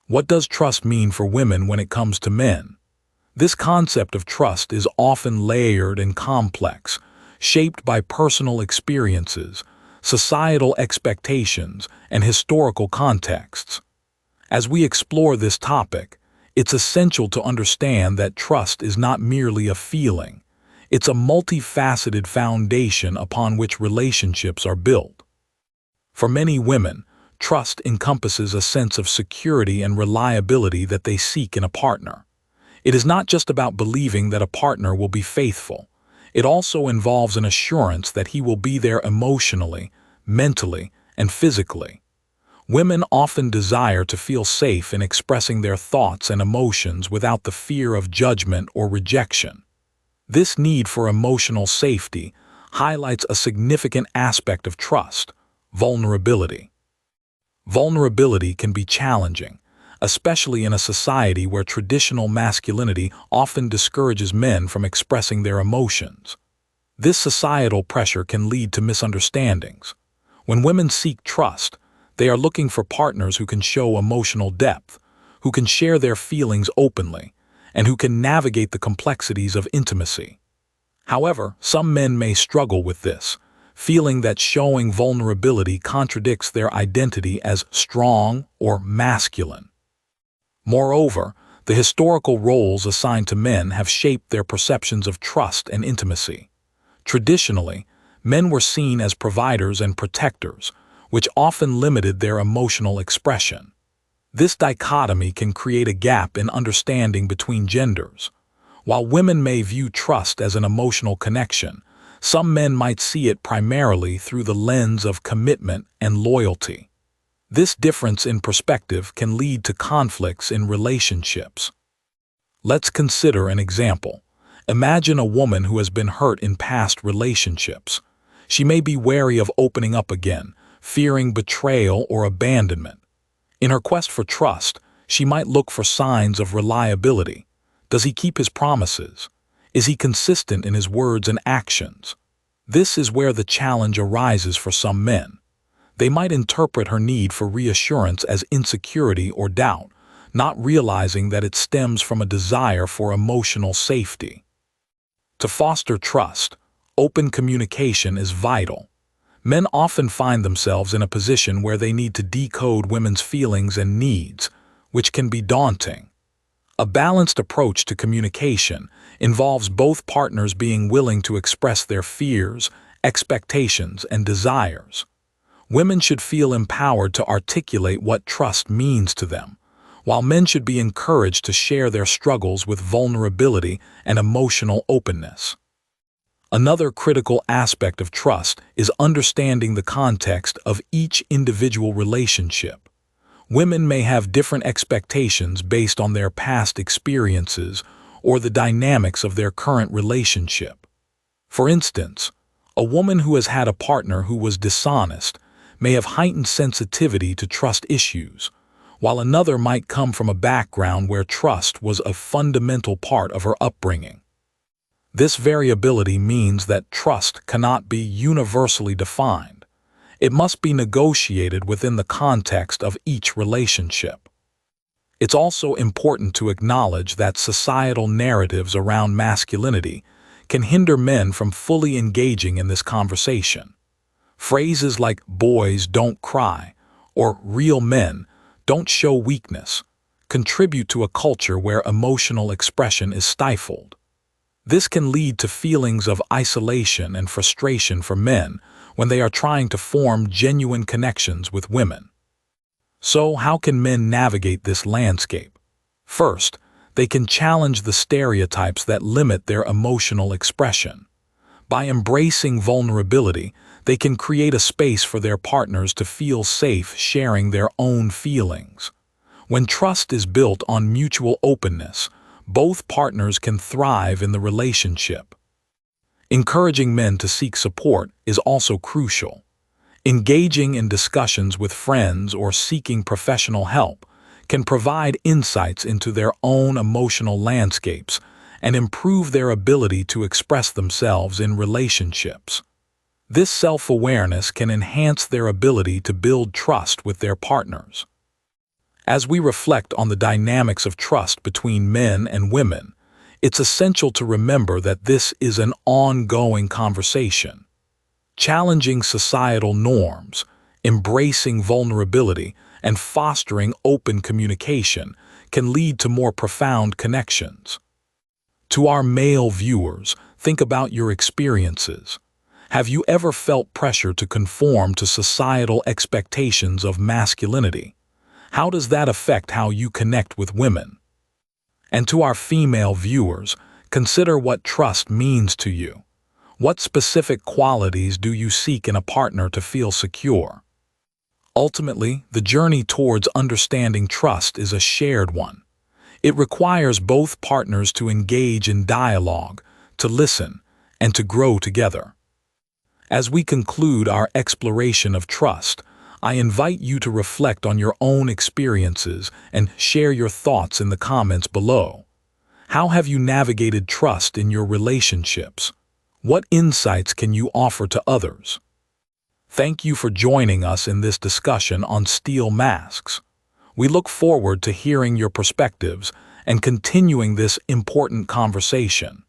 What does trust mean for women when it comes to men? This concept of trust is often layered and complex, shaped by personal experiences, societal expectations, and historical contexts. As we explore this topic, it's essential to understand that trust is not merely a feeling. It's a multifaceted foundation upon which relationships are built. For many women, trust encompasses a sense of security and reliability that they seek in a partner. It is not just about believing that a partner will be faithful. It also involves an assurance that he will be there emotionally, mentally, and physically. Women often desire to feel safe in expressing their thoughts and emotions without the fear of judgment or rejection. This need for emotional safety highlights a significant aspect of trust: vulnerability. Vulnerability can be challenging, especially in a society where traditional masculinity often discourages men from expressing their emotions. This societal pressure can lead to misunderstandings. When women seek trust, they are looking for partners who can show emotional depth, who can share their feelings openly, and who can navigate the complexities of intimacy. However, some men may struggle with this, feeling that showing vulnerability contradicts their identity as strong or masculine. Moreover, the historical roles assigned to men have shaped their perceptions of trust and intimacy. Traditionally, men were seen as providers and protectors, which often limited their emotional expression. This dichotomy can create a gap in understanding between genders. While women may view trust as an emotional connection, some men might see it primarily through the lens of commitment and loyalty. This difference in perspective can lead to conflicts in relationships. Let's consider an example. Imagine a woman who has been hurt in past relationships. She may be wary of opening up again, fearing betrayal or abandonment. In her quest for trust, she might look for signs of reliability. Does he keep his promises? Is he consistent in his words and actions? This is where the challenge arises for some men. They might interpret her need for reassurance as insecurity or doubt, not realizing that it stems from a desire for emotional safety. To foster trust, open communication is vital. Men often find themselves in a position where they need to decode women's feelings and needs, which can be daunting. A balanced approach to communication involves both partners being willing to express their fears, expectations, and desires. Women should feel empowered to articulate what trust means to them, while men should be encouraged to share their struggles with vulnerability and emotional openness. Another critical aspect of trust is understanding the context of each individual relationship. Women may have different expectations based on their past experiences or the dynamics of their current relationship. For instance, a woman who has had a partner who was dishonest may have heightened sensitivity to trust issues, while another might come from a background where trust was a fundamental part of her upbringing. This variability means that trust cannot be universally defined. It must be negotiated within the context of each relationship. It's also important to acknowledge that societal narratives around masculinity can hinder men from fully engaging in this conversation. Phrases like "boys don't cry" or "real men don't show weakness" contribute to a culture where emotional expression is stifled. This can lead to feelings of isolation and frustration for men when they are trying to form genuine connections with women. So, how can men navigate this landscape? First, they can challenge the stereotypes that limit their emotional expression. By embracing vulnerability, they can create a space for their partners to feel safe sharing their own feelings. When trust is built on mutual openness, both partners can thrive in the relationship. Encouraging men to seek support is also crucial. Engaging in discussions with friends or seeking professional help can provide insights into their own emotional landscapes and improve their ability to express themselves in relationships. This self-awareness can enhance their ability to build trust with their partners. As we reflect on the dynamics of trust between men and women, it's essential to remember that this is an ongoing conversation. Challenging societal norms, embracing vulnerability, and fostering open communication can lead to more profound connections. To our male viewers, think about your experiences. Have you ever felt pressure to conform to societal expectations of masculinity? How does that affect how you connect with women? And to our female viewers, consider what trust means to you. What specific qualities do you seek in a partner to feel secure? Ultimately, the journey towards understanding trust is a shared one. It requires both partners to engage in dialogue, to listen, and to grow together. As we conclude our exploration of trust, I invite you to reflect on your own experiences and share your thoughts in the comments below. How have you navigated trust in your relationships? What insights can you offer to others? Thank you for joining us in this discussion on steel masks. We look forward to hearing your perspectives and continuing this important conversation.